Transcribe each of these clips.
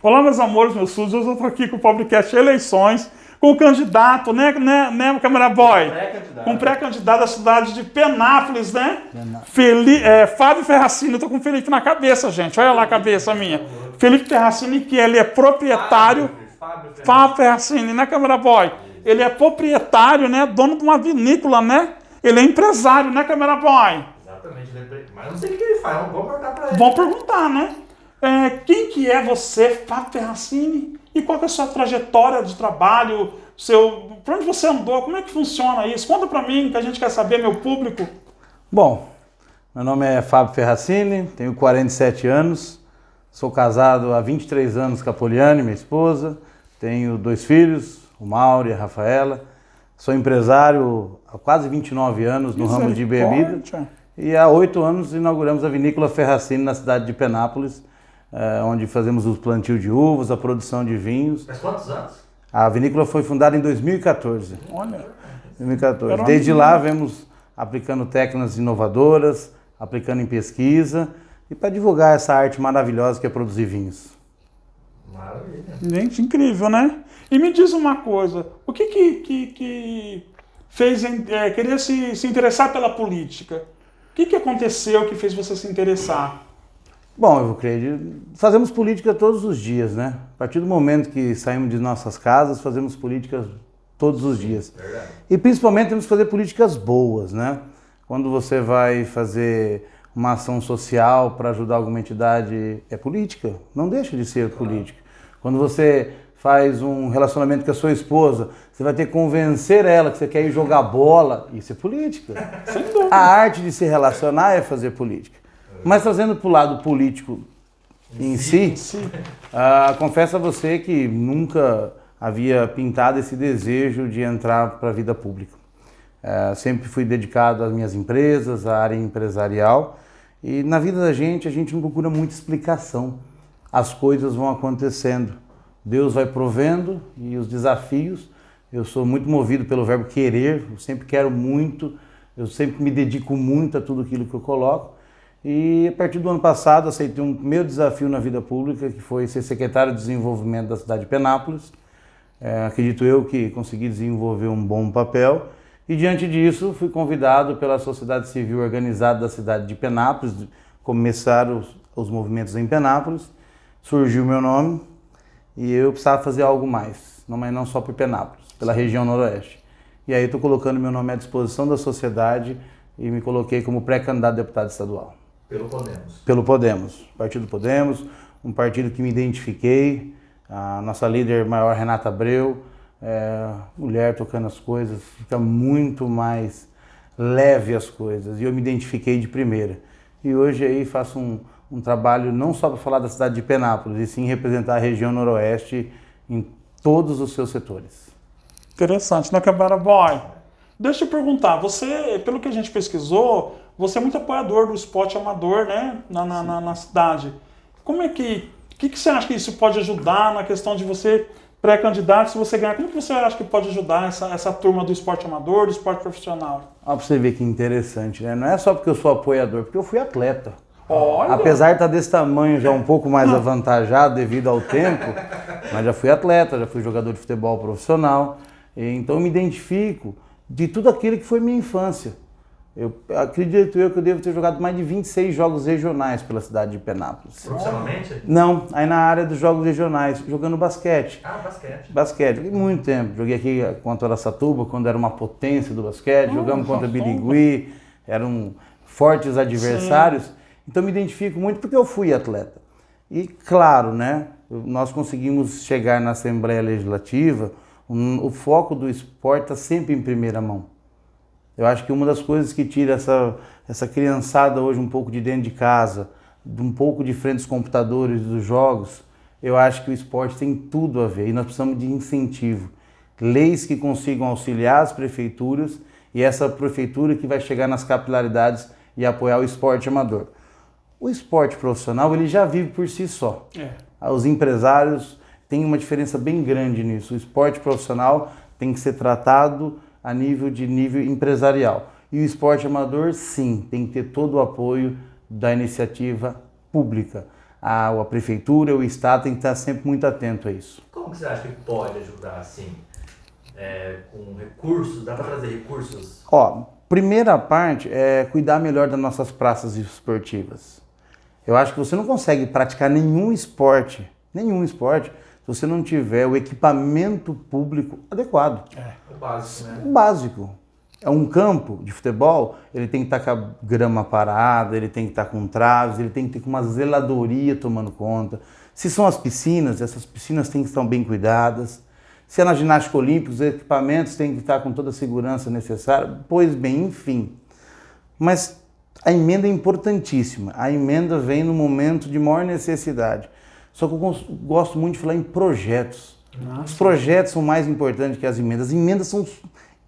Olá, meus amores, meus sujos, eu estou aqui com o Pobrecast Eleições, com o candidato, né, Câmara Boy? Com o pré-candidato da cidade de Penápolis, né? Fábio Ferracini, eu estou com o Felipe na cabeça, gente, olha lá a cabeça minha. Felipe Ferracini, que ele é proprietário... Fábio Ferracini, né, Câmara Boy? Ele é proprietário, né, dono de uma vinícola, né? Ele é empresário, né, Câmara Boy? Exatamente, mas não sei o que ele faz, vamos perguntar pra ele. Vamos perguntar, né? Quem que é você, Fábio Ferracini? E qual que é a sua trajetória de trabalho? Pra onde você andou? Como é que funciona isso? Conta pra mim, que a gente quer saber, meu público. Bom, meu nome é Fábio Ferracini, tenho 47 anos, sou casado há 23 anos com a Poliane, minha esposa, tenho 2 filhos, o Mauro e a Rafaela, sou empresário há quase 29 anos no ramo de bebida e há 8 anos inauguramos a vinícola Ferracini na cidade de Penápolis, onde fazemos o plantio de uvas, a produção de vinhos. Mas quantos anos? A vinícola foi fundada em 2014. Olha. 2014. Desde lá, vemos aplicando técnicas inovadoras, aplicando em pesquisa e para divulgar essa arte maravilhosa que é produzir vinhos. Maravilha. Gente, incrível, né? E me diz uma coisa, o que fez querer se interessar pela política? O que aconteceu que fez você se interessar? Bom, eu creio, fazemos política todos os dias, né? A partir do momento que saímos de nossas casas, fazemos políticas todos os dias. Verdade. E principalmente temos que fazer políticas boas, né? Quando você vai fazer uma ação social para ajudar alguma entidade, é política, não deixa de ser política. Quando você faz um relacionamento com a sua esposa, você vai ter que convencer ela que você quer ir jogar bola, isso é política. Sem dúvida. A arte de se relacionar é fazer política. Mas trazendo para o lado político em si, confesso a você que nunca havia pintado esse desejo de entrar para a vida pública. Sempre fui dedicado às minhas empresas, à área empresarial, e na vida da gente a gente não procura muita explicação. As coisas vão acontecendo, Deus vai provendo e os desafios, eu sou muito movido pelo verbo querer, eu sempre quero muito, eu sempre me dedico muito a tudo aquilo que eu coloco. E a partir do ano passado aceitei um meu desafio na vida pública, que foi ser secretário de desenvolvimento da cidade de Penápolis. Acredito eu que consegui desenvolver um bom papel. E diante disso fui convidado pela sociedade civil organizada da cidade de Penápolis, começaram os movimentos em Penápolis, surgiu o meu nome e eu precisava fazer algo mais, mas não só por Penápolis, pela região noroeste. E aí estou colocando meu nome à disposição da sociedade e me coloquei como pré-candidato a deputado estadual. Pelo Podemos. Pelo Podemos, Partido Podemos, um partido que me identifiquei, a nossa líder maior, Renata Abreu, mulher tocando as coisas, fica muito mais leve as coisas, e eu me identifiquei de primeira. E hoje aí faço um trabalho não só para falar da cidade de Penápolis, e sim representar a região noroeste em todos os seus setores. Interessante, né, Câmara Boy? Deixa eu perguntar, você, pelo que a gente pesquisou, você é muito apoiador do esporte amador, né, na cidade. Como é que você acha que isso pode ajudar na questão de você, pré-candidato, se você ganhar? Como que você acha que pode ajudar essa turma do esporte amador, do esporte profissional? Olha pra você ver que interessante, né? Não é só porque eu sou apoiador, porque eu fui atleta. Olha. Apesar de estar desse tamanho já um pouco mais avantajado devido ao tempo, mas já fui atleta, já fui jogador de futebol profissional, então eu me identifico de tudo aquilo que foi minha infância. Eu acredito que eu devo ter jogado mais de 26 jogos regionais pela cidade de Penápolis. Profissionalmente? Não, aí na área dos jogos regionais, jogando basquete. Basquete. Basquete, joguei muito tempo. Joguei aqui contra o Araçatuba, quando era uma potência do basquete. Jogamos contra Birigui, eram fortes adversários. Sim. Então me identifico muito porque eu fui atleta. E claro, né, nós conseguimos chegar na Assembleia Legislativa, o foco do esporte está sempre em primeira mão. Eu acho que uma das coisas que tira essa criançada hoje um pouco de dentro de casa, um pouco de frente dos computadores, dos jogos, eu acho que o esporte tem tudo a ver e nós precisamos de incentivo. Leis que consigam auxiliar as prefeituras e essa prefeitura que vai chegar nas capilaridades e apoiar o esporte amador. O esporte profissional ele já vive por si só. Os empresários têm uma diferença bem grande nisso. O esporte profissional tem que ser tratado a nível empresarial. E o esporte amador, sim, tem que ter todo o apoio da iniciativa pública. a prefeitura, o Estado tem que estar sempre muito atento a isso. Como que você acha que pode ajudar, assim, com recursos? Dá para trazer recursos? Ó, primeira parte é cuidar melhor das nossas praças esportivas. Eu acho que você não consegue praticar nenhum esporte, se você não tiver o equipamento público adequado. O básico, né? O básico. É um campo de futebol, ele tem que estar com a grama parada, ele tem que estar com traves, ele tem que ter uma zeladoria tomando conta. Se são as piscinas, essas piscinas têm que estar bem cuidadas. Se é na ginástica olímpica, os equipamentos têm que estar com toda a segurança necessária. Pois bem, enfim. Mas a emenda é importantíssima. A emenda vem no momento de maior necessidade. Só que eu gosto muito de falar em projetos. Os projetos são mais importantes que as emendas. As emendas são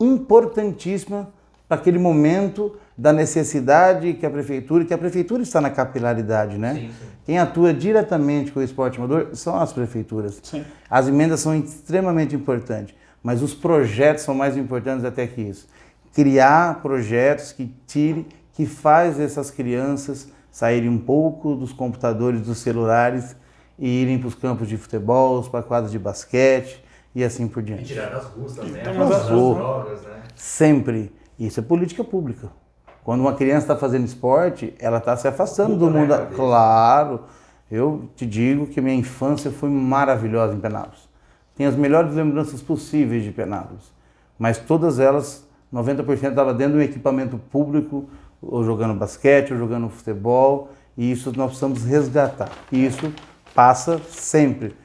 importantíssimas para aquele momento da necessidade que a prefeitura está na capilaridade, né? Sim. Quem atua diretamente com o esporte amador são as prefeituras. Sim. As emendas são extremamente importantes, mas os projetos são mais importantes até que isso. Criar projetos que faz essas crianças saírem um pouco dos computadores, dos celulares e irem para os campos de futebol, para quadras de basquete e assim por E diante. tirar das ruas também, Então, as mas drogas, né? Sempre. Isso é política pública. Quando uma criança está fazendo esporte, ela está se afastando do mundo. Claro, eu te digo que minha infância foi maravilhosa em Penápolis. Tenho as melhores lembranças possíveis de Penápolis. Mas todas elas, 90% estava dentro do equipamento público, ou jogando basquete, ou jogando futebol, e isso nós precisamos resgatar. E isso passa sempre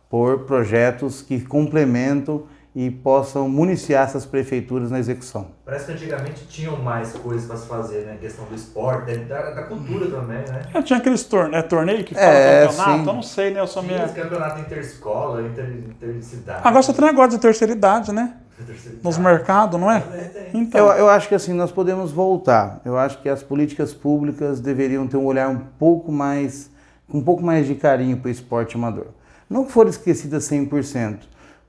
por projetos que complementam e possam municiar essas prefeituras na execução. Parece que antigamente tinham mais coisas para se fazer, né? A questão do esporte, da cultura também, né? Tinha aqueles torneio que fala campeonato, sim. eu não sei, né? Eu sou Tinha meio... esse campeonato interescola, intercidade. Agora só tem negócio de terceira idade, né? Nos mercados, não é? Então, Eu acho que assim, nós podemos voltar. Eu acho que as políticas públicas deveriam ter um olhar um pouco mais de carinho para o esporte amador. Não que for esquecida 100%,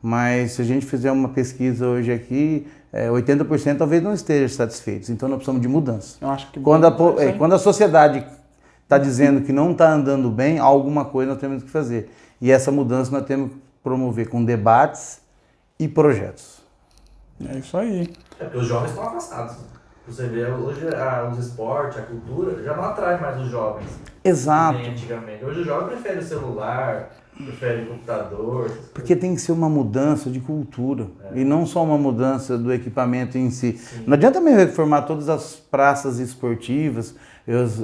mas se a gente fizer uma pesquisa hoje aqui, 80% talvez não estejam satisfeitos. Então nós precisamos de mudança. eu acho que... Quando a sociedade está dizendo que não está andando bem, alguma coisa nós temos que fazer. E essa mudança nós temos que promover com debates e projetos. É isso aí. É porque os jovens estão afastados. Você vê hoje os esportes, a cultura, já não atrai mais os jovens. Exato. Nem antigamente. Hoje o jovem prefere o celular, prefere o computador. Porque tem que ser uma mudança de cultura e não só uma mudança do equipamento em si. Sim. Não adianta mesmo reformar todas as praças esportivas,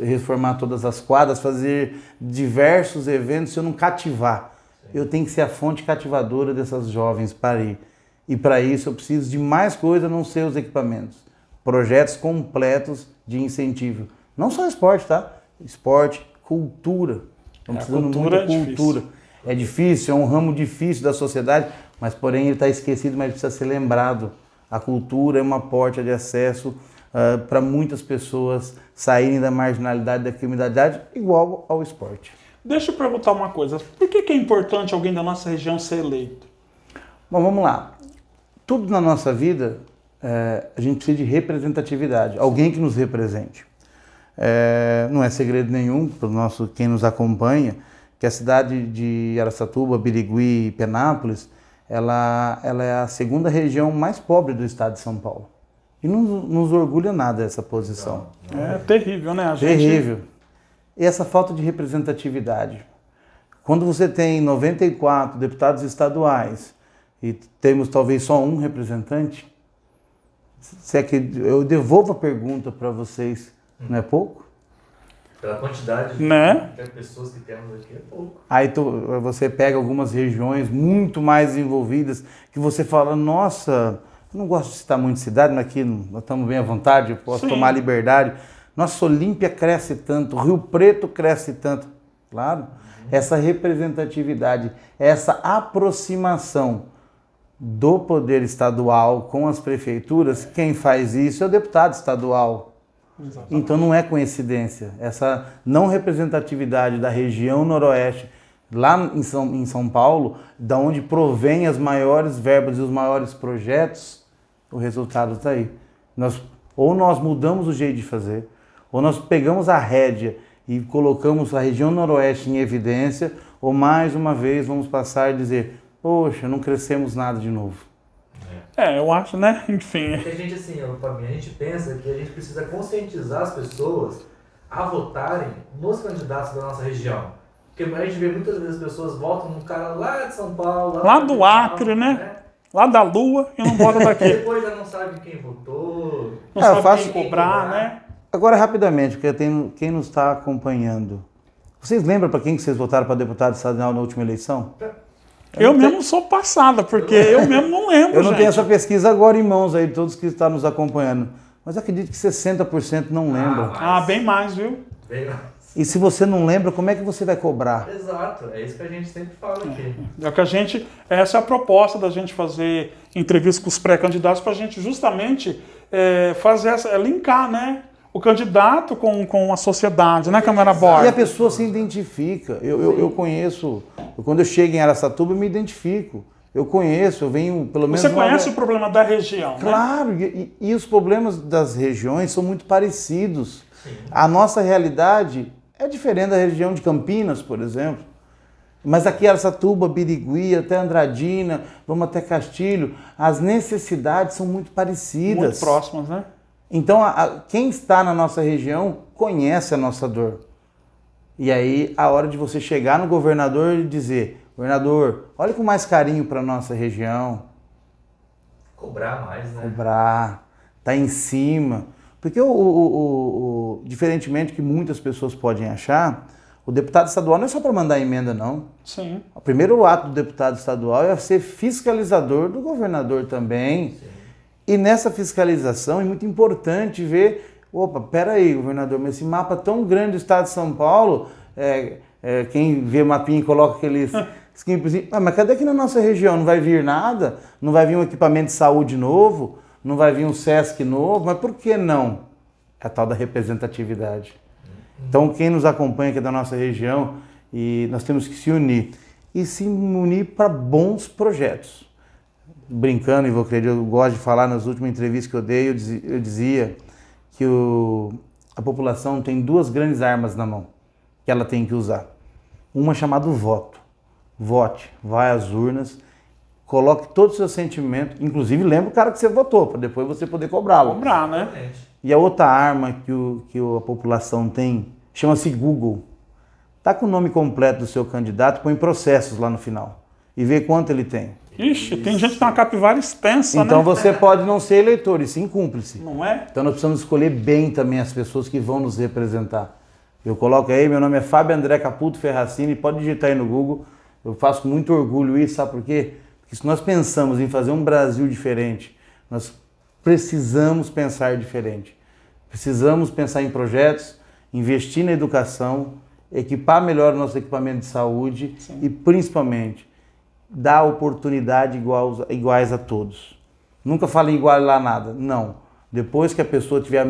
reformar todas as quadras, fazer diversos eventos se eu não cativar. Eu tenho que ser a fonte cativadora dessas jovens para ir. E para isso eu preciso de mais coisa, não ser os equipamentos. Projetos completos de incentivo. Não só esporte, tá? Esporte, cultura. Estamos precisando cultura muito de cultura. É difícil, é um ramo difícil da sociedade, mas porém ele está esquecido, mas precisa ser lembrado. A cultura é uma porta de acesso para muitas pessoas saírem da marginalidade, da criminalidade, igual ao esporte. Deixa eu perguntar uma coisa. Por que é importante alguém da nossa região ser eleito? Bom, vamos lá. Tudo na nossa vida, a gente precisa de representatividade. Alguém que nos represente. Não é segredo nenhum para quem nos acompanha, que a cidade de Araçatuba, Birigui e Penápolis, ela é a segunda região mais pobre do estado de São Paulo. E não nos orgulha nada essa posição. É terrível, né? Terrível. E essa falta de representatividade. Quando você tem 94 deputados estaduais e temos talvez só um representante, se é que eu devolvo a pergunta para vocês, não é pouco? Pela quantidade de pessoas que temos aqui, é pouco. Aí você pega algumas regiões muito mais desenvolvidas que você fala, nossa, eu não gosto de citar muito cidade, mas aqui nós estamos bem à vontade, eu posso tomar liberdade. Nossa, Olímpia cresce tanto, Rio Preto cresce tanto. Claro, essa representatividade, essa aproximação do poder estadual com as prefeituras, quem faz isso é o deputado estadual. Exatamente. Então não é coincidência. Essa não representatividade da região noroeste, lá em São Paulo, da onde provém as maiores verbas e os maiores projetos, o resultado está aí. Ou nós mudamos o jeito de fazer, ou nós pegamos a rédea e colocamos a região noroeste em evidência, ou mais uma vez vamos passar e dizer, poxa, não crescemos nada de novo. Eu acho, né? Enfim. Porque a gente, assim, a gente pensa que a gente precisa conscientizar as pessoas a votarem nos candidatos da nossa região. Porque a gente vê muitas vezes as pessoas votam num cara lá de São Paulo, lá do Acre, né? Lá da Lua, e não vota daqui. Depois já não sabe quem votou. Não sabe quem cobrar, né? Agora, rapidamente, porque quem nos está acompanhando. Vocês lembram para quem que vocês votaram para deputado estadual na última eleição? Eu mesmo sou passada, porque eu mesmo não lembro, Eu não gente. tenho essa pesquisa agora em mãos aí, todos que estão nos acompanhando. Mas eu acredito que 60% não lembram. Bem mais, viu? Bem mais. E se você não lembra, como é que você vai cobrar? Exato, é isso que a gente sempre fala aqui. Essa é a proposta da gente fazer entrevistas com os pré-candidatos, para a gente justamente linkar, né? O candidato com a sociedade, né, Câmara Boy? E a pessoa se identifica. Eu conheço, quando eu chego em Araçatuba, eu me identifico. Eu conheço, eu venho pelo menos... Você conhece o problema da região, Claro, né? E os problemas das regiões são muito parecidos. Sim. A nossa realidade é diferente da região de Campinas, por exemplo. Mas aqui Araçatuba, Birigui, até Andradina, vamos até Castilho, as necessidades são muito parecidas. Muito próximas, né? Então, quem está na nossa região conhece a nossa dor. E aí, a hora de você chegar no governador e dizer, governador, olha com mais carinho para a nossa região. Cobrar mais, né? Cobrar, tá em cima. Porque, diferentemente que muitas pessoas podem achar, o deputado estadual não é só para mandar emenda, não. Sim. O primeiro ato do deputado estadual é ser fiscalizador do governador também. Sim. E nessa fiscalização é muito importante ver, peraí, governador, mas esse mapa tão grande do estado de São Paulo, quem vê mapinha e coloca aqueles esquimpozinhos, mas cadê aqui na nossa região? Não vai vir nada? Não vai vir um equipamento de saúde novo? Não vai vir um SESC novo? Mas por que não? É a tal da representatividade. Então, quem nos acompanha aqui da nossa região, e nós temos que se unir. E se unir para bons projetos. Brincando, e eu gosto de falar nas últimas entrevistas que eu dei, eu dizia que a população tem duas grandes armas na mão que ela tem que usar. Uma chamada voto. Vote, vai às urnas, coloque todo o seu sentimento, inclusive lembra o cara que você votou, para depois você poder cobrá-lo. Cobrar, né? E a outra arma que a população tem chama-se Google. Tá com o nome completo do seu candidato, põe processos lá no final e vê quanto ele tem. Ixi, tem gente que tem uma capivara extensa, então né? você pode não ser eleitor, e sim cúmplice. Não é? Então nós precisamos escolher bem também as pessoas que vão nos representar. Eu coloco aí, meu nome é Fábio André Caputo Ferracini, pode digitar aí no Google. Eu faço com muito orgulho isso, sabe por quê? Porque se nós pensamos em fazer um Brasil diferente, nós precisamos pensar diferente. Precisamos pensar em projetos, investir na educação, equipar melhor o nosso equipamento de saúde. Sim. E principalmente dar oportunidade iguais a todos. Nunca falei igual a nada, não. Depois que a pessoa tiver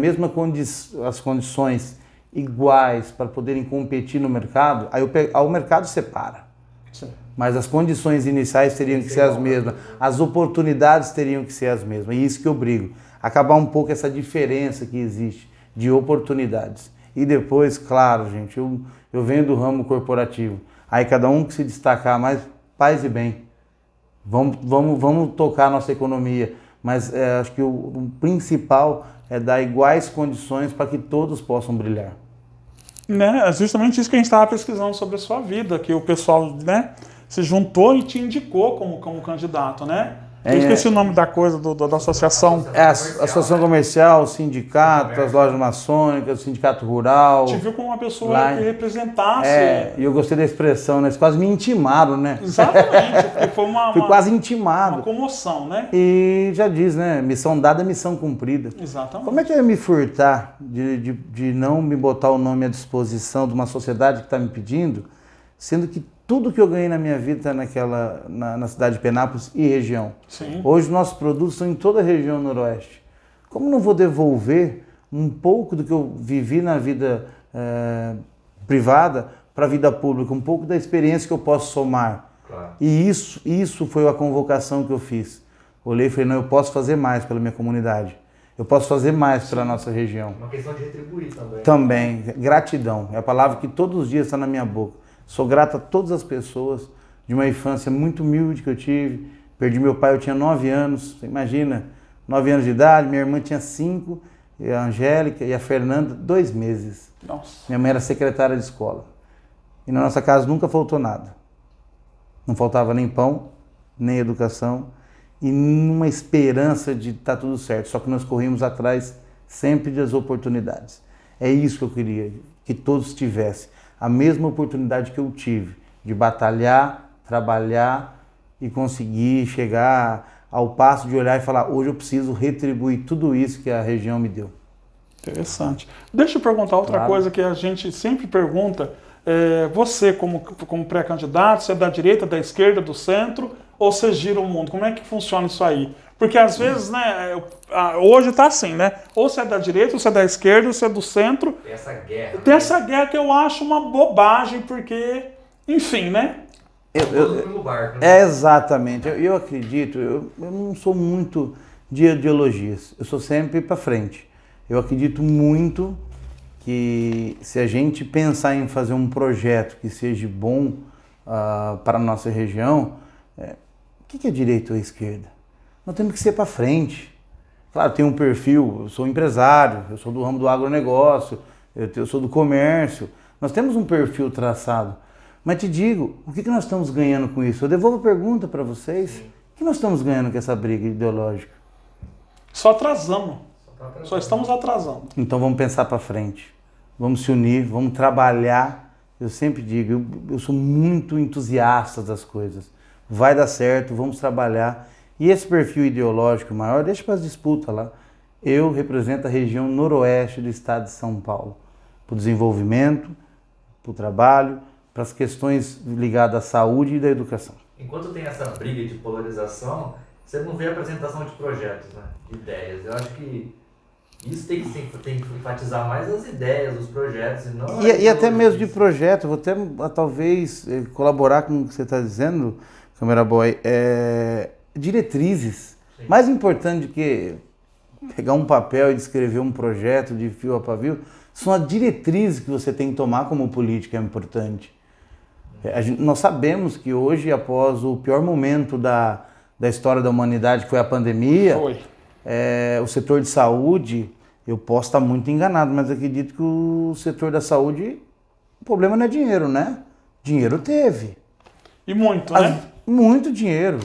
as condições iguais para poderem competir no mercado, aí o mercado separa. Sim. Mas as condições iniciais teriam que ser as mesmas, as oportunidades teriam que ser as mesmas. E isso que eu brigo. Acabar um pouco essa diferença que existe de oportunidades. E depois, claro, gente, eu venho do ramo corporativo. Aí cada um que se destacar mais, paz e bem. Vamos tocar a nossa economia. Mas acho que o principal é dar iguais condições para que todos possam brilhar. Né? É justamente isso que a gente estava pesquisando sobre a sua vida, que o pessoal, né, se juntou e te indicou como candidato, né? Eu esqueci o nome da coisa, da associação. É a associação comercial, o sindicato, as lojas maçônicas, o sindicato rural. Te viu como uma pessoa que representasse. E eu gostei da expressão, né? Eles quase me intimaram, né? Exatamente, porque foi Fui quase intimado. Uma comoção, né? E já diz, né? Missão dada, missão cumprida. Exatamente. Como é que eu ia me furtar de não me botar o nome à disposição de uma sociedade que está me pedindo, sendo que tudo que eu ganhei na minha vida está na cidade de Penápolis e região. Sim. Hoje nossos produtos estão em toda a região noroeste. Como não vou devolver um pouco do que eu vivi na vida privada para a vida pública, um pouco da experiência que eu posso somar? Claro. E isso foi a convocação que eu fiz. Olhei e falei, não, eu posso fazer mais pela minha comunidade. eu posso fazer mais para a nossa região. Uma questão de retribuir também. Também, gratidão, é a palavra que todos os dias está na minha boca. Sou grato a todas as pessoas de uma infância muito humilde que eu tive. Perdi meu pai, eu tinha 9 anos, você imagina, 9 anos de idade, minha irmã tinha 5, e a Angélica e a Fernanda, 2 meses. Nossa. Minha mãe era secretária de escola. E na nossa casa nunca faltou nada. Não faltava nem pão, nem educação, e numa esperança de estar tudo certo. Só que nós corrimos atrás sempre das oportunidades. É isso que eu queria, que todos tivessem a mesma oportunidade que eu tive, de batalhar, trabalhar e conseguir chegar ao passo de olhar e falar, hoje eu preciso retribuir tudo isso que a região me deu. Interessante. Deixa eu perguntar outra coisa que a gente sempre pergunta. Você, como pré-candidato, você é da direita, da esquerda, do centro, ou você gira o mundo? Como é que funciona isso aí? Porque às vezes, né, hoje tá assim, né? Ou você é da direita, ou você é da esquerda, ou você é do centro. Tem essa guerra. Tem essa guerra que eu acho uma bobagem, porque, enfim, né? Exatamente. Eu acredito, eu não sou muito de ideologias. Eu sou sempre para frente. Eu acredito muito que se a gente pensar em fazer um projeto que seja bom para a nossa região, o que é direita ou esquerda? Nós temos que ser para frente. Claro, tem um perfil, eu sou empresário, eu sou do ramo do agronegócio, eu sou do comércio. Nós temos um perfil traçado. Mas te digo, o que nós estamos ganhando com isso? Eu devolvo a pergunta para vocês. Sim. O que nós estamos ganhando com essa briga ideológica? Só atrasamos. Só estamos atrasando. Então vamos pensar para frente. Vamos se unir, vamos trabalhar. Eu sempre digo, eu sou muito entusiasta das coisas. Vai dar certo, vamos trabalhar. E esse perfil ideológico maior, deixa para as disputas lá. Eu represento a região noroeste do estado de São Paulo. Para o desenvolvimento, para o trabalho, para as questões ligadas à saúde e da educação. Enquanto tem essa briga de polarização, você não vê a apresentação de projetos, né? De ideias. Eu acho que isso tem que enfatizar mais as ideias, os projetos, e não... E até mesmo de projeto, vou até talvez colaborar com o que você está dizendo, Câmera Boy, diretrizes. Sim. Mais importante do que pegar um papel e descrever um projeto de fio a pavio, são as diretrizes que você tem que tomar como política, é importante. Nós sabemos que hoje, após o pior momento da história da humanidade, que foi a pandemia, o setor de saúde, eu posso estar muito enganado, mas acredito que o setor da saúde, o problema não é dinheiro, né? Dinheiro teve. E muito, né? Muito dinheiro.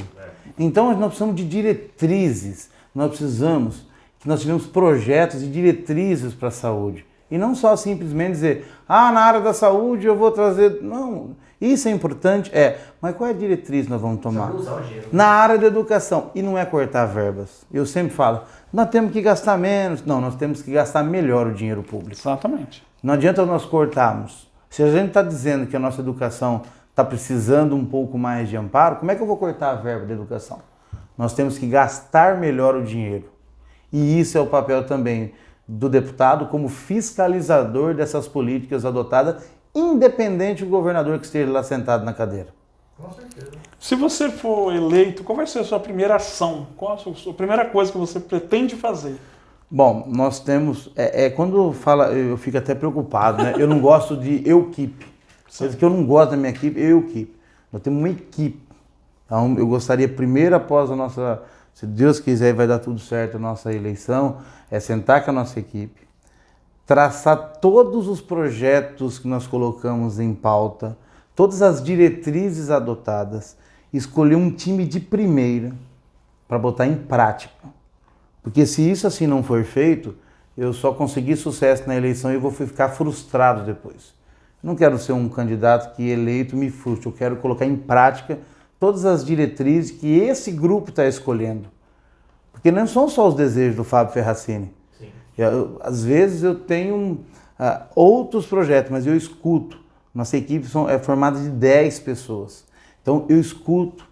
Então nós precisamos de diretrizes, nós precisamos que nós tivemos projetos e diretrizes para a saúde. E não só simplesmente dizer, na área da saúde eu vou trazer... Não, isso é importante, mas qual é a diretriz que nós vamos tomar? Na área da educação, e não é cortar verbas. Eu sempre falo, nós temos que gastar menos. Não, nós temos que gastar melhor o dinheiro público. Exatamente. Não adianta nós cortarmos. Se a gente está dizendo que a nossa educação está precisando um pouco mais de amparo, como é que eu vou cortar a verba da educação? Nós temos que gastar melhor o dinheiro. E isso é o papel também do deputado como fiscalizador dessas políticas adotadas, independente do governador que esteja lá sentado na cadeira. Com certeza. Se você for eleito, qual vai ser a sua primeira ação? Qual a sua primeira coisa que você pretende fazer? Bom, nós temos... quando fala, eu fico até preocupado, né? Eu não gosto de eu-equipe. Coisa que eu não gosto da minha equipe, eu-equipe. Nós temos uma equipe. Então, eu gostaria primeiro, após a nossa... Se Deus quiser, vai dar tudo certo a nossa eleição, sentar com a nossa equipe, traçar todos os projetos que nós colocamos em pauta, todas as diretrizes adotadas, escolher um time de primeira para botar em prática. Porque se isso assim não for feito, eu só consegui sucesso na eleição e vou ficar frustrado depois. Eu não quero ser um candidato que eleito me frustre, eu quero colocar em prática todas as diretrizes que esse grupo está escolhendo. Porque não são só os desejos do Fábio Ferracini. Sim. Às vezes eu tenho outros projetos, mas eu escuto. Nossa equipe é formada de 10 pessoas. Então eu escuto,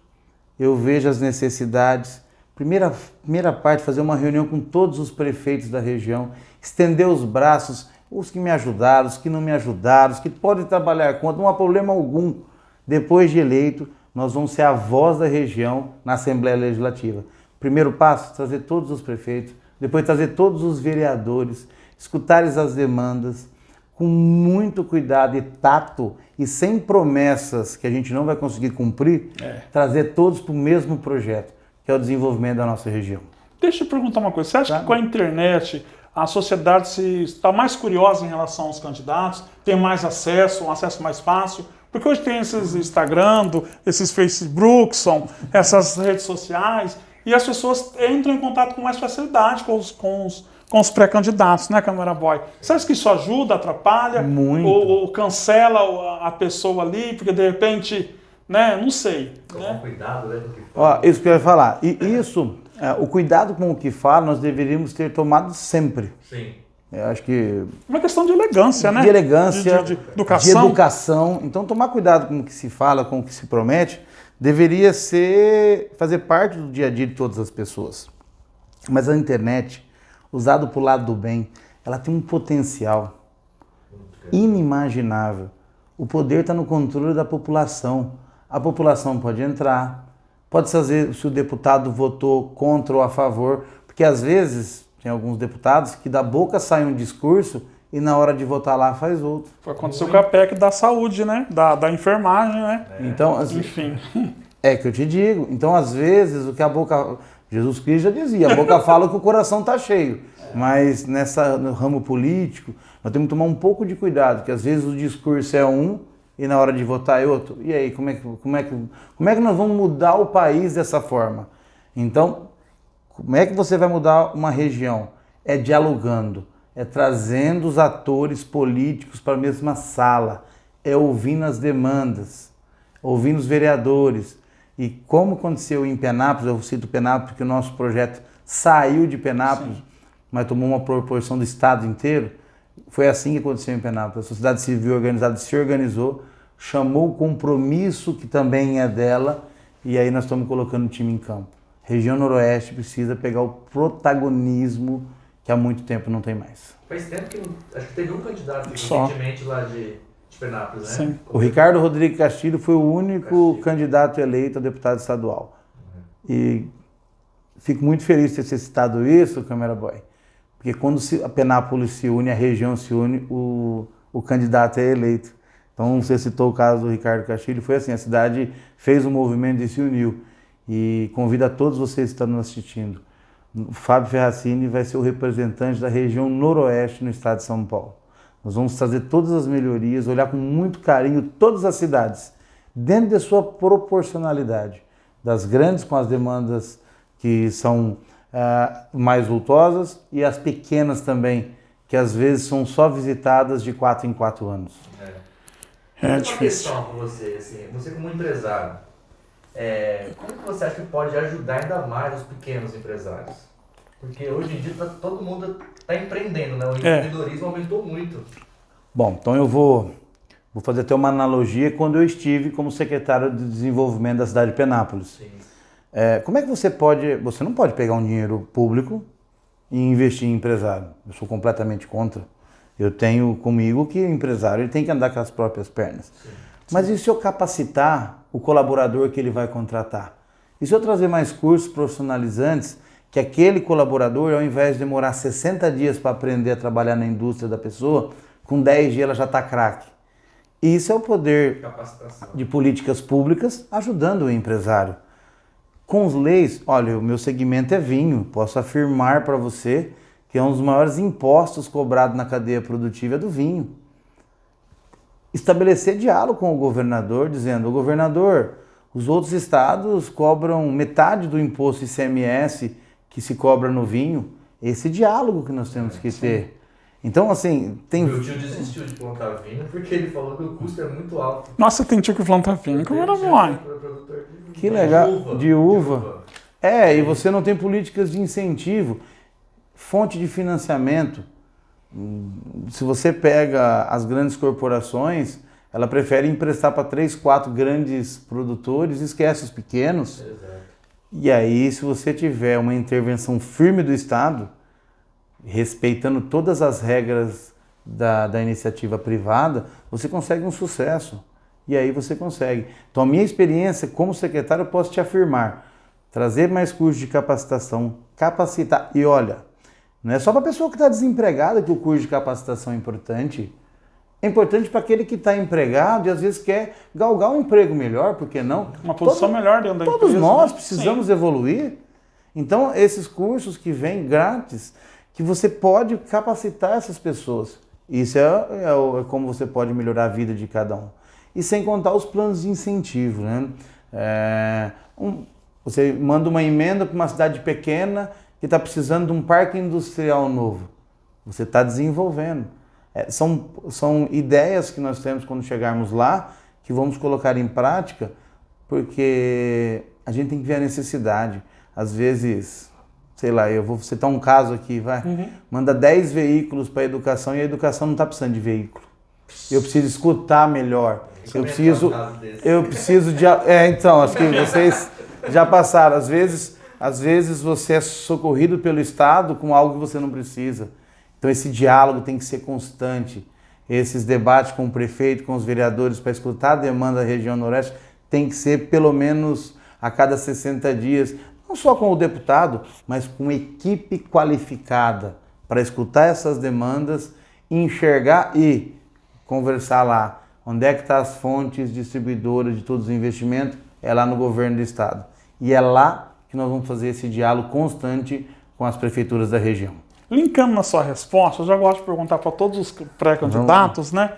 eu vejo as necessidades. Primeira parte, fazer uma reunião com todos os prefeitos da região, estender os braços, os que me ajudaram, os que não me ajudaram, os que podem trabalhar contra, não há problema algum. Depois de eleito, nós vamos ser a voz da região na Assembleia Legislativa. Primeiro passo, trazer todos os prefeitos, depois trazer todos os vereadores, escutar as demandas, com muito cuidado e tato e sem promessas que a gente não vai conseguir cumprir, trazer todos para o mesmo projeto, que é o desenvolvimento da nossa região. Deixa eu perguntar uma coisa. Você acha que com a internet a sociedade está mais curiosa em relação aos candidatos, tem mais acesso, um acesso mais fácil? Porque hoje tem esses Instagram, esses Facebook, essas redes sociais, e as pessoas entram em contato com mais facilidade com os pré-candidatos, né, Câmara Boy? Você acha que isso ajuda, atrapalha? Muito. Ou cancela a pessoa ali, porque de repente, né, não sei. Tomar cuidado, né, com o que Ó, fala. isso que eu ia falar. E isso, o cuidado com o que fala, nós deveríamos ter tomado sempre. Sim. Eu acho que Uma questão de elegância, né? de elegância, de de educação. educação. Então, tomar cuidado com o que se fala, com o que se promete, deveria fazer parte do dia a dia de todas as pessoas. Mas a internet, usada para o lado do bem, ela tem um potencial inimaginável. O poder está no controle da população. A população pode entrar, pode fazer se o deputado votou contra ou a favor, porque às vezes tem alguns deputados que da boca sai um discurso e na hora de votar lá faz outro. Aconteceu com a PEC da saúde, né? Da enfermagem, né? Então, Enfim. é que eu te digo. Então, às vezes, o que a boca... Jesus Cristo já dizia, a boca fala que o coração está cheio. Mas no ramo político, nós temos que tomar um pouco de cuidado, que às vezes o discurso é um e na hora de votar é outro. E aí, como é que nós vamos mudar o país dessa forma? Então, como é que você vai mudar uma região? É dialogando, é trazendo os atores políticos para a mesma sala, é ouvindo as demandas, ouvindo os vereadores. E como aconteceu em Penápolis, eu cito Penápolis porque o nosso projeto saiu de Penápolis, mas tomou uma proporção do estado inteiro. Foi assim que aconteceu em Penápolis. A sociedade civil organizada se organizou, chamou o compromisso que também é dela, e aí nós estamos colocando o time em campo. Região Noroeste precisa pegar o protagonismo que há muito tempo não tem mais. Faz tempo que acho que teve um candidato Só. recentemente lá de Penápolis, né? Sim. O Ricardo Rodrigues Castilho foi o único candidato eleito a deputado estadual. E fico muito feliz de ter citado isso, Câmara Boy, porque quando a Penápolis se une, a região se une, o candidato é eleito. Então, você citou o caso do Ricardo Castilho, foi assim, a cidade fez um movimento e se uniu. E convido a todos vocês que estão nos assistindo. O Fábio Ferracini vai ser o representante da região Noroeste no estado de São Paulo. Nós vamos trazer todas as melhorias, olhar com muito carinho todas as cidades, dentro de sua proporcionalidade, das grandes com as demandas que são mais vultosas e as pequenas também, que às vezes são só visitadas de 4 em 4 anos. É Uma difícil. questão com você, assim, você como empresário, como que você acha que pode ajudar ainda mais os pequenos empresários? Porque hoje em dia todo mundo está empreendendo, né? O empreendedorismo aumentou muito. Bom, então eu vou fazer até uma analogia quando eu estive como secretário de desenvolvimento da cidade de Penápolis. Sim. Como é que você não pode pegar um dinheiro público e investir em empresário? Eu sou completamente contra. Eu tenho comigo que o empresário ele tem que andar com as próprias pernas. Sim. Mas e se eu capacitar o colaborador que ele vai contratar? E se eu trazer mais cursos profissionalizantes que aquele colaborador, ao invés de demorar 60 dias para aprender a trabalhar na indústria da pessoa, com 10 dias ela já está craque? Isso é o poder Capacitação. de políticas públicas ajudando o empresário. Com as leis, olha, o meu segmento é vinho, posso afirmar para você que é um dos maiores impostos cobrados na cadeia produtiva é do vinho. Estabelecer diálogo com o governador, dizendo, governador, os outros estados cobram metade do imposto ICMS que se cobra no vinho. Esse diálogo que nós temos que ter. Então, assim, tem... Meu tio desistiu de plantar vinho porque ele falou que o custo é muito alto. Nossa, tem tio que planta vinho, como era bom. Que legal, de uva. E você não tem políticas de incentivo, fonte de financiamento. Se você pega as grandes corporações, ela prefere emprestar para 3, 4 grandes produtores e esquece os pequenos. Exato. E aí, se você tiver uma intervenção firme do Estado, respeitando todas as regras da iniciativa privada, você consegue um sucesso. E aí você consegue. Então, a minha experiência como secretário, eu posso te afirmar, trazer mais cursos de capacitação, capacitar. E olha, Não é só para a pessoa que está desempregada que o curso de capacitação é importante. É importante para aquele que está empregado e às vezes quer galgar um emprego melhor, por que não? Uma posição melhor dentro da empresa. Todos nós né? precisamos evoluir. Então, esses cursos que vêm grátis, que você pode capacitar essas pessoas. Isso é como você pode melhorar a vida de cada um. E sem contar os planos de incentivo, né? Você manda uma emenda para uma cidade pequena que está precisando de um parque industrial novo. Você está desenvolvendo. São ideias que nós temos quando chegarmos lá, que vamos colocar em prática, porque a gente tem que ver a necessidade. Às vezes, sei lá, eu vou citar um caso aqui, manda 10 veículos para a educação e a educação não está precisando de veículo. Eu preciso escutar melhor. Eu preciso de... então, acho que vocês já passaram. Às vezes você é socorrido pelo Estado com algo que você não precisa. Então esse diálogo tem que ser constante. Esses debates com o prefeito, com os vereadores, para escutar a demanda da região Noroeste, tem que ser pelo menos a cada 60 dias. Não só com o deputado, mas com equipe qualificada para escutar essas demandas, enxergar e conversar lá. Onde é que estão as fontes distribuidoras de todos os investimentos? É lá no governo do estado. E é lá que nós vamos fazer esse diálogo constante com as prefeituras da região. Linkando na sua resposta, eu já gosto de perguntar para todos os pré-candidatos, né?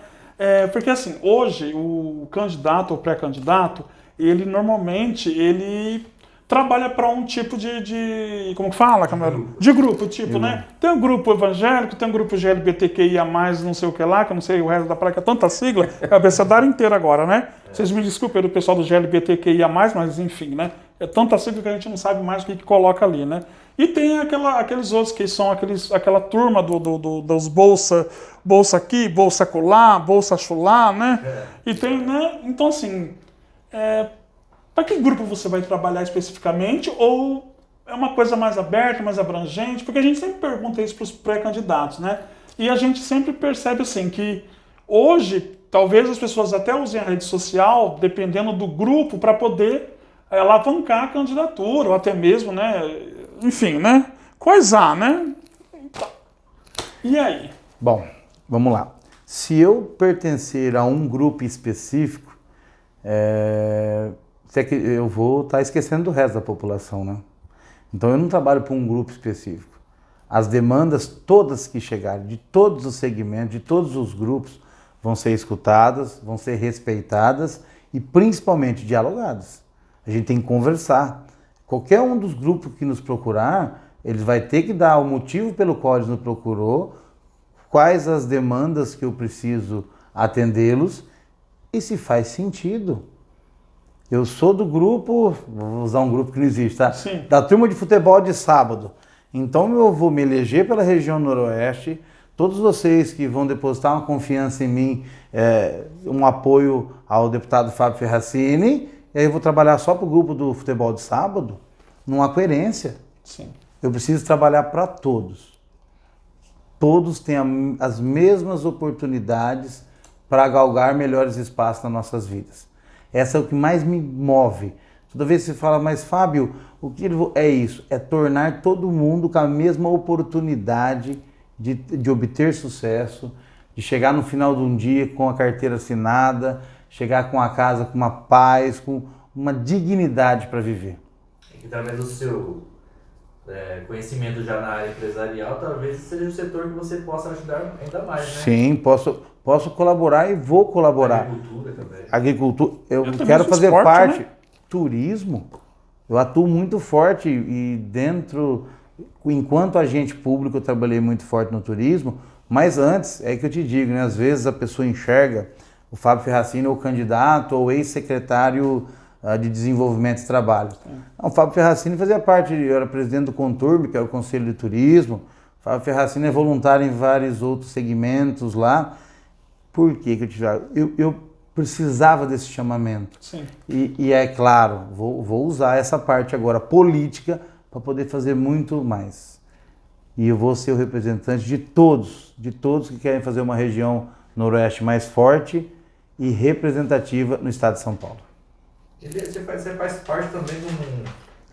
Porque assim, hoje o candidato ou pré-candidato, ele normalmente trabalha para um tipo de como que fala, Camilo? De grupo, tipo, né? Tem um grupo evangélico, tem um grupo LGBTQIA+, não sei o que lá, que eu não sei o resto da placa, é tanta sigla, a abecedário inteiro agora, né? Vocês me desculpem do pessoal do LGBTQIA+, mas enfim, né? É tanta sigla que a gente não sabe mais o que coloca ali, né? E tem aqueles outros que são aquela turma dos bolsa aqui, bolsa acolá, bolsa chulá, né? E tem, né? Então, assim, para que grupo você vai trabalhar especificamente? Ou é uma coisa mais aberta, mais abrangente? Porque a gente sempre pergunta isso para os pré-candidatos, né? E a gente sempre percebe, assim, que hoje, talvez as pessoas até usem a rede social, dependendo do grupo, para poder alavancar a candidatura, ou até mesmo, né? Enfim, né? Coisar, né? E aí? Bom, vamos lá. Se eu pertencer a um grupo específico, eu vou estar esquecendo do resto da população, né? Então eu não trabalho para um grupo específico. As demandas todas que chegarem, de todos os segmentos, de todos os grupos, vão ser escutadas, vão ser respeitadas e principalmente dialogadas. A gente tem que conversar. Qualquer um dos grupos que nos procurar, eles vai ter que dar o motivo pelo qual eles nos procurou, quais as demandas que eu preciso atendê-los e se faz sentido. Eu sou do grupo, vou usar um grupo que não existe, tá? Sim. Da turma de futebol de sábado. Então eu vou me eleger pela região Noroeste, todos vocês que vão depositar uma confiança em mim, um apoio ao deputado Fábio Ferracini, e aí eu vou trabalhar só para o grupo do futebol de sábado, não há coerência. Sim. Eu preciso trabalhar para todos. Todos têm as mesmas oportunidades para galgar melhores espaços nas nossas vidas. Essa é o que mais me move. Toda vez que você fala, mas Fábio, o que é isso? É tornar todo mundo com a mesma oportunidade de obter sucesso, de chegar no final de um dia com a carteira assinada, chegar com a casa com uma paz, com uma dignidade para viver. E que através do seu conhecimento já na área empresarial, talvez seja o setor que você possa ajudar ainda mais, né? Sim, posso colaborar e vou colaborar. Agricultura também. Agricultura, eu sou quero fazer esporte, parte. Né? Turismo, eu atuo muito forte e enquanto agente público eu trabalhei muito forte no turismo, mas antes, é que eu te digo, né, às vezes a pessoa enxerga o Fábio Ferracini ou candidato ou ex-secretário de Desenvolvimento e Trabalho. Não, o Fábio Ferracini fazia parte, eu era presidente do Conturb, que é o Conselho de Turismo. O Fábio Ferracini é voluntário em vários outros segmentos lá. Por que eu te digo? Eu precisava desse chamamento. Sim. E é claro, vou usar essa parte agora política para poder fazer muito mais. E eu vou ser o representante de todos que querem fazer uma região noroeste mais forte e representativa no estado de São Paulo. Você faz parte também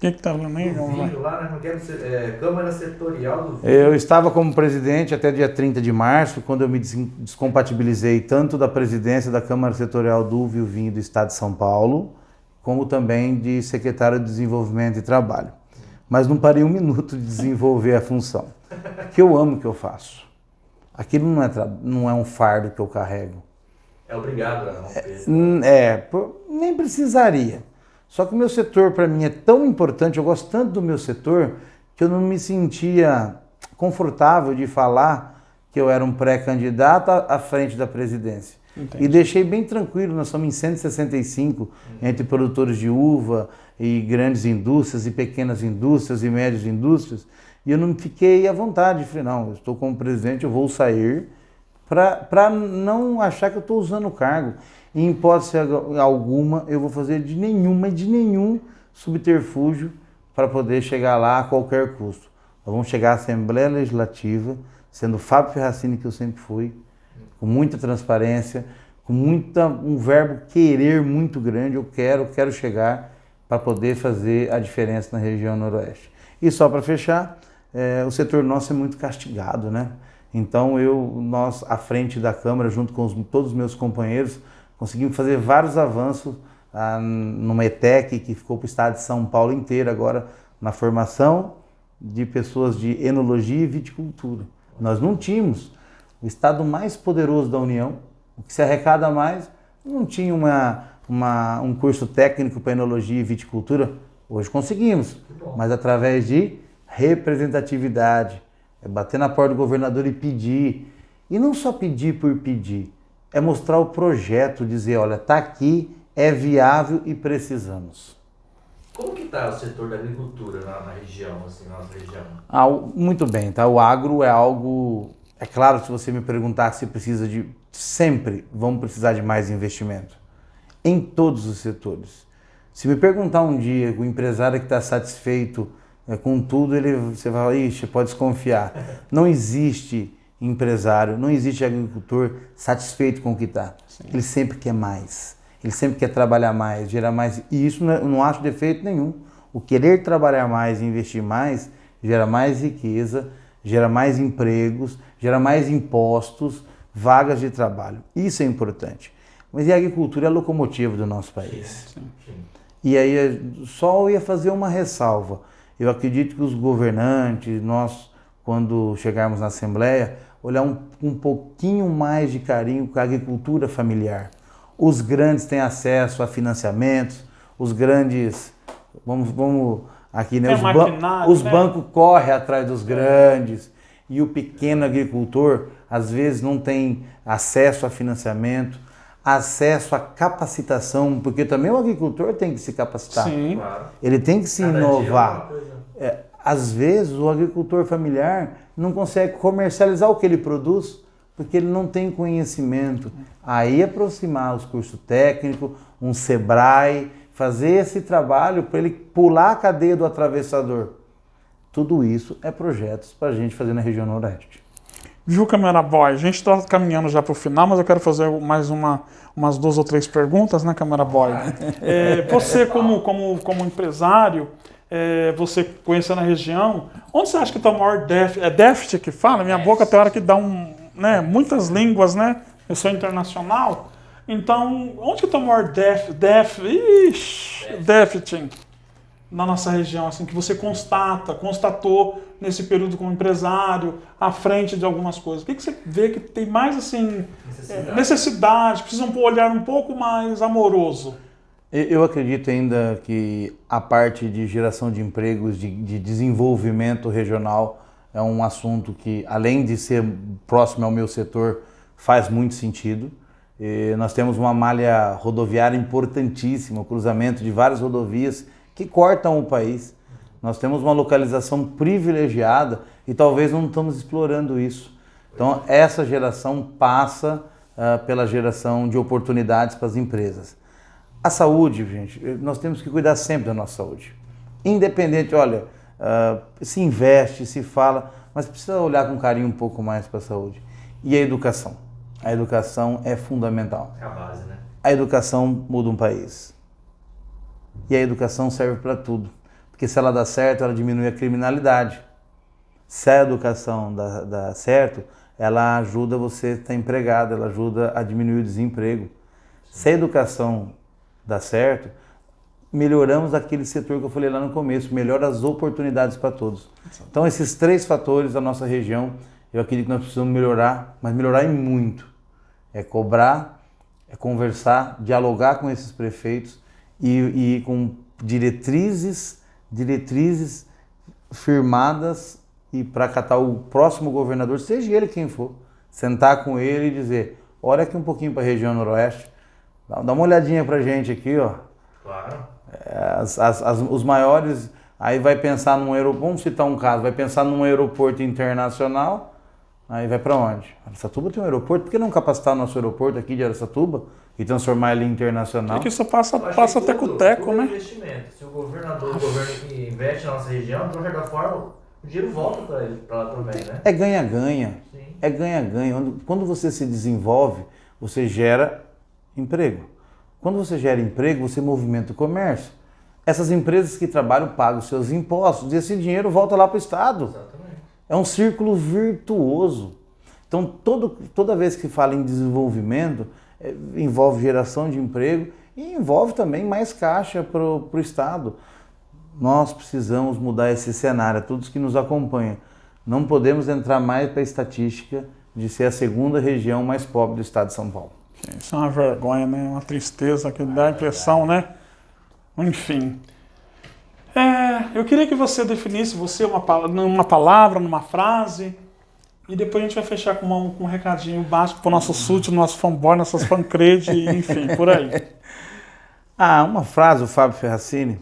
de Quem que estava nem? Lá na Câmara Setorial do Vinho. Eu estava como presidente até dia 30 de março, quando eu me descompatibilizei tanto da presidência da Câmara Setorial do Vinho do Estado de São Paulo, como também de secretário de Desenvolvimento e Trabalho. Mas não parei um minuto de desenvolver a função, que eu amo o que eu faço. Aquilo não é um fardo que eu carrego. É obrigado a romper. Nem precisaria. Só que o meu setor, para mim, é tão importante, eu gosto tanto do meu setor, que eu não me sentia confortável de falar que eu era um pré-candidato à frente da presidência. Entendi. E deixei bem tranquilo, nós somos em 165, entre produtores de uva e grandes indústrias, e pequenas indústrias e médias indústrias, e eu não fiquei à vontade. Falei, não, eu estou como presidente, eu vou sair para não achar que eu estou usando o cargo. Em hipótese alguma, eu vou fazer de nenhum subterfúgio para poder chegar lá a qualquer custo. Nós vamos chegar à Assembleia Legislativa, sendo o Fábio Ferracini que eu sempre fui, com muita transparência, com um verbo querer muito grande. Eu quero chegar para poder fazer a diferença na região noroeste. E só para fechar, o setor nosso é muito castigado, né? Então nós, à frente da Câmara, junto com todos os meus companheiros, conseguimos fazer vários avanços numa ETEC que ficou para o estado de São Paulo inteiro agora, na formação de pessoas de enologia e viticultura. Nós não tínhamos o estado mais poderoso da União, o que se arrecada mais, não tinha um curso técnico para enologia e viticultura. Hoje conseguimos, mas através de representatividade, bater na porta do governador e pedir. E não só pedir por pedir, é mostrar o projeto, dizer, olha, está aqui, é viável e precisamos. Como que está o setor da agricultura na região, assim, na nossa região? Muito bem, tá? O agro é algo... É claro, se você me perguntar se precisa de... Sempre vamos precisar de mais investimento. Em todos os setores. Se me perguntar um dia, o empresário que está satisfeito com tudo, você vai falar, ixi, pode desconfiar. Não existe empresário, não existe agricultor satisfeito com o que está. Ele sempre quer mais. Ele sempre quer trabalhar mais, gerar mais. E isso eu não acho defeito nenhum. O querer trabalhar mais e investir mais gera mais riqueza, gera mais empregos, gera mais impostos, vagas de trabalho. Isso é importante. Mas a agricultura é a locomotiva do nosso país. Sim. E aí só eu ia fazer uma ressalva. Eu acredito que os governantes, nós, quando chegarmos na Assembleia, olhar um pouquinho mais de carinho com a agricultura familiar. Os grandes têm acesso a financiamentos, os grandes, vamos aqui, né? Os bancos correm atrás dos grandes, e o pequeno agricultor, às vezes, não tem acesso a financiamento, acesso à capacitação, porque também o agricultor tem que se capacitar. Sim. Claro. Ele tem que se inovar. Às vezes o agricultor familiar não consegue comercializar o que ele produz porque ele não tem conhecimento. Aí aproximar os cursos técnicos, um Sebrae, fazer esse trabalho para ele pular a cadeia do atravessador. Tudo isso é projetos para a gente fazer na região Noroeste. Viu, Câmara Boy? A gente está caminhando já para o final, mas eu quero fazer mais umas 2 ou 3 perguntas, né, Câmara Boy? Você, como empresário, você conhecendo a região, onde você acha que está o maior déficit? É déficit que fala? Minha boca tem hora que dá muitas línguas, né? Eu sou internacional. Então, onde que está o maior déficit na nossa região, assim, que você constatou nesse período como empresário, à frente de algumas coisas? O que você vê que tem mais, assim, necessidade, precisa olhar um pouco mais amoroso? Eu acredito ainda que a parte de geração de empregos, de desenvolvimento regional, é um assunto que, além de ser próximo ao meu setor, faz muito sentido. Nós temos uma malha rodoviária importantíssima, o cruzamento de várias rodovias que cortam o país. Nós temos uma localização privilegiada e talvez não estamos explorando isso. Então, essa geração passa pela geração de oportunidades para as empresas. A saúde, gente, nós temos que cuidar sempre da nossa saúde. Independente, olha, se investe, se fala, mas precisa olhar com carinho um pouco mais para a saúde. E a educação? A educação é fundamental. É a base, né? A educação muda um país. E a educação serve para tudo. Porque se ela dá certo, ela diminui a criminalidade. Se a educação dá certo, ela ajuda você a estar empregado, ela ajuda a diminuir o desemprego. Se a educação dá certo, melhoramos aquele setor que eu falei lá no começo, melhora as oportunidades para todos. Então esses 3 fatores da nossa região, eu acredito que nós precisamos melhorar, mas melhorar em muito. É cobrar, é conversar, dialogar com esses prefeitos e com diretrizes firmadas e para catar o próximo governador, seja ele quem for, sentar com ele e dizer, olha aqui um pouquinho para a região noroeste, dá uma olhadinha para a gente aqui, ó. Claro. Os maiores, aí vai pensar num aeroporto, vamos citar um caso, vai pensar num aeroporto internacional, aí vai para onde? Araçatuba tem um aeroporto, por que não capacitar o nosso aeroporto aqui de Araçatuba e transformar ele em internacional? É que isso passa até com o teco, né? Investimento. Se o governo que investe na nossa região, de uma certa forma, o dinheiro volta para ele, para lá também, né? É ganha-ganha. É ganha-ganha. Quando você se desenvolve, você gera emprego. Quando você gera emprego, você movimenta o comércio. Essas empresas que trabalham pagam os seus impostos e esse dinheiro volta lá para o Estado. Exatamente. É um círculo virtuoso. Então, toda vez que fala em desenvolvimento, envolve geração de emprego e envolve também mais caixa para o Estado. Nós precisamos mudar esse cenário, todos que nos acompanham. Não podemos entrar mais para a estatística de ser a 2ª região mais pobre do Estado de São Paulo. Isso é uma vergonha, né? Uma tristeza que dá a impressão, né? Enfim. Eu queria que você definisse numa palavra, numa frase, e depois a gente vai fechar com um recadinho básico para o nosso súdito, nosso fanboy, nossas fancrede, enfim, por aí. Uma frase, o Fábio Ferracini,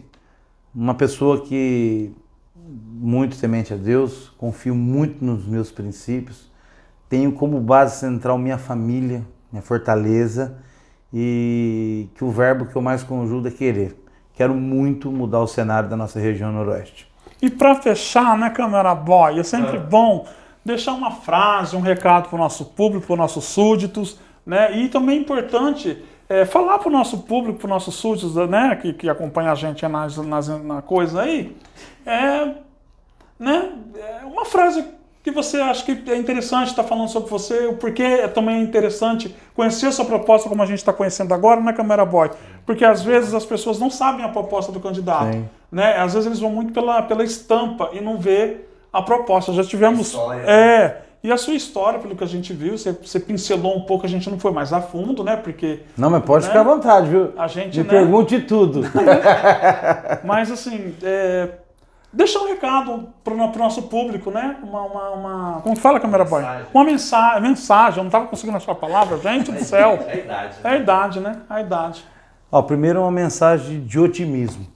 uma pessoa que muito temente a Deus, confio muito nos meus princípios, tenho como base central minha família, minha fortaleza, e que o verbo que eu mais conjugo é querer. Quero muito mudar o cenário da nossa região noroeste. E para fechar, né, Câmera Boy, é sempre bom deixar uma frase, um recado para o nosso público, para os nossos súditos, né? E também é importante falar para o nosso público, para os nossos súditos, né, que acompanha a gente na coisa aí, uma frase que você acha que é interessante estar falando sobre você, o porquê também é interessante conhecer a sua proposta como a gente está conhecendo agora, né, Câmera Boy? Porque às vezes as pessoas não sabem a proposta do candidato, né? Às vezes eles vão muito pela estampa e não vê a proposta. Já tivemos... E a sua história, pelo que a gente viu, você pincelou um pouco, a gente não foi mais a fundo, né? Porque... Não, mas pode ficar à vontade, viu? A gente, Me pergunte tudo. Mas assim... Deixar um recado para o nosso público, né? Como fala, Câmera Boy? Uma mensagem. Eu não estava conseguindo achar a palavra, gente do céu. É a idade. É a idade, né? A idade. Primeiro uma mensagem de otimismo.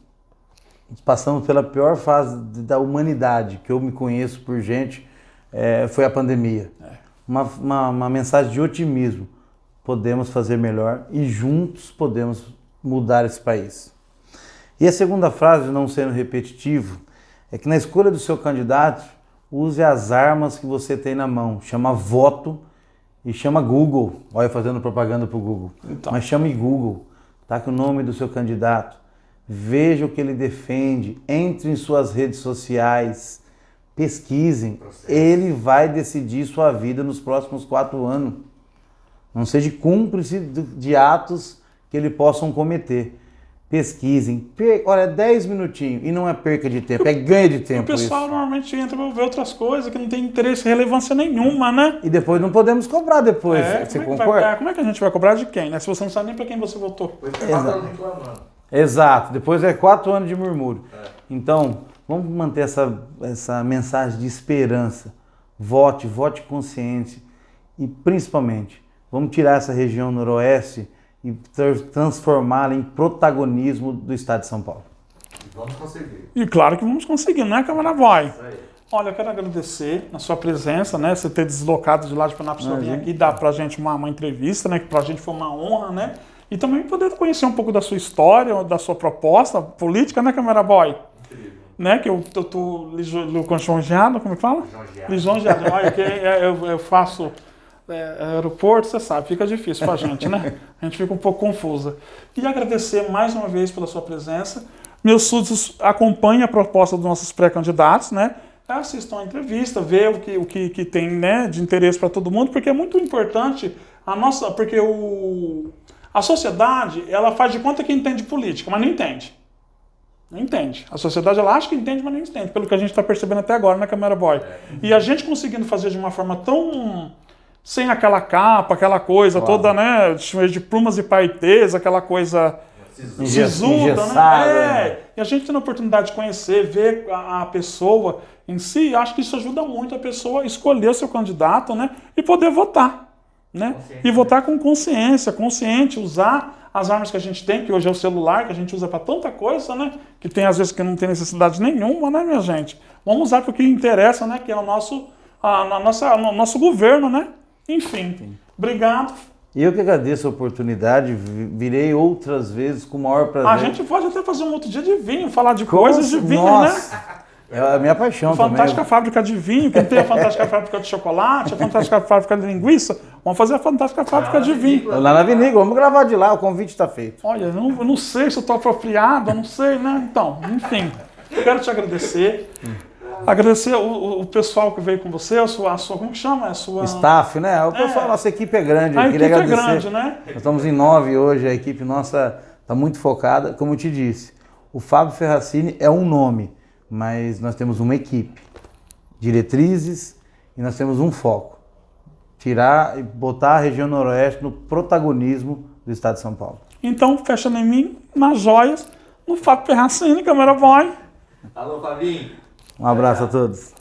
Passamos pela pior fase da humanidade, que eu me conheço por gente, foi a pandemia. Uma mensagem de otimismo. Podemos fazer melhor e juntos podemos mudar esse país. E a segunda frase, não sendo repetitivo, é que na escolha do seu candidato, use as armas que você tem na mão. Chama voto e chama Google. Olha, fazendo propaganda para o Google. Então. Mas chame Google. Tá com o nome do seu candidato. Veja o que ele defende. Entre em suas redes sociais. Pesquisem. Ele vai decidir sua vida nos próximos 4 anos. Não seja cúmplice de atos que ele possam cometer. Pesquisem. Olha, 10 minutinhos. E não é perca de tempo, é ganho de tempo. O pessoal normalmente entra para ver outras coisas que não tem interesse, relevância nenhuma, né? E depois não podemos cobrar depois. Você concorda? Como é que a gente vai cobrar de quem, né? Se você não sabe nem para quem você votou. Exato. Depois 4 anos de murmúrio. Então, vamos manter essa mensagem de esperança. Vote consciente. E principalmente, vamos tirar essa região noroeste e transformá-la em protagonismo do Estado de São Paulo. Vamos conseguir. E claro que vamos conseguir, né, Câmera Boy? Olha, eu quero agradecer a sua presença, né, você ter deslocado de lá de Penápolis para vir aqui e dar pra gente uma entrevista, né, que pra gente foi uma honra, né, e também poder conhecer um pouco da sua história, da sua proposta política, né, Câmera Boy? Incrível. Né, que eu tô lisonjeado, como é que fala? Lisonjeado. Olha, que eu faço... aeroporto, você sabe, fica difícil pra gente, né? A gente fica um pouco confusa. E agradecer mais uma vez pela sua presença. Meus súditos acompanham a proposta dos nossos pré-candidatos, né? Assistam a entrevista, vê o que tem, né, de interesse para todo mundo, porque é muito importante porque a sociedade, ela faz de conta que entende política, mas não entende. Não entende. A sociedade, ela acha que entende, mas não entende, pelo que a gente está percebendo até agora na Câmara Boy. E a gente conseguindo fazer de uma forma tão... sem aquela capa, aquela coisa toda, né, de plumas e paetês, aquela coisa... sisuda, né? E a gente tendo a oportunidade de conhecer, ver a pessoa em si, acho que isso ajuda muito a pessoa a escolher o seu candidato, né? E poder votar, né? E votar com consciência, consciente, usar as armas que a gente tem, que hoje é o celular, que a gente usa para tanta coisa, né? Que tem às vezes que não tem necessidade nenhuma, né, minha gente? Vamos usar para o que interessa, né? Que é o nosso governo, né? Enfim, obrigado. E eu que agradeço a oportunidade, virei outras vezes com o maior prazer. A gente pode até fazer um outro dia de vinho, falar de coisas de vinho, nossa, né? É a minha paixão também. Fantástica fábrica de vinho, quem tem a fantástica fábrica de chocolate, a fantástica fábrica de linguiça, vamos fazer a fantástica fábrica de vinho. Lá na vinícola, vamos gravar de lá, o convite está feito. Olha, eu não sei se eu estou apropriado, eu não sei, né? Então, enfim, quero te agradecer. Agradecer o pessoal que veio com você, a sua como que chama? A sua... Staff, né? O pessoal, a nossa equipe é grande. A eu queria equipe agradecer. é grande, né? Nós estamos em 9 hoje, a equipe nossa está muito focada. Como eu te disse, o Fábio Ferracini é um nome, mas nós temos uma equipe, diretrizes e nós temos um foco. Tirar e botar a região noroeste no protagonismo do estado de São Paulo. Então, fecha em mim, nas joias, no Fábio Ferracini, Câmara Boy. Alô, Fabinho. Um abraço a todos.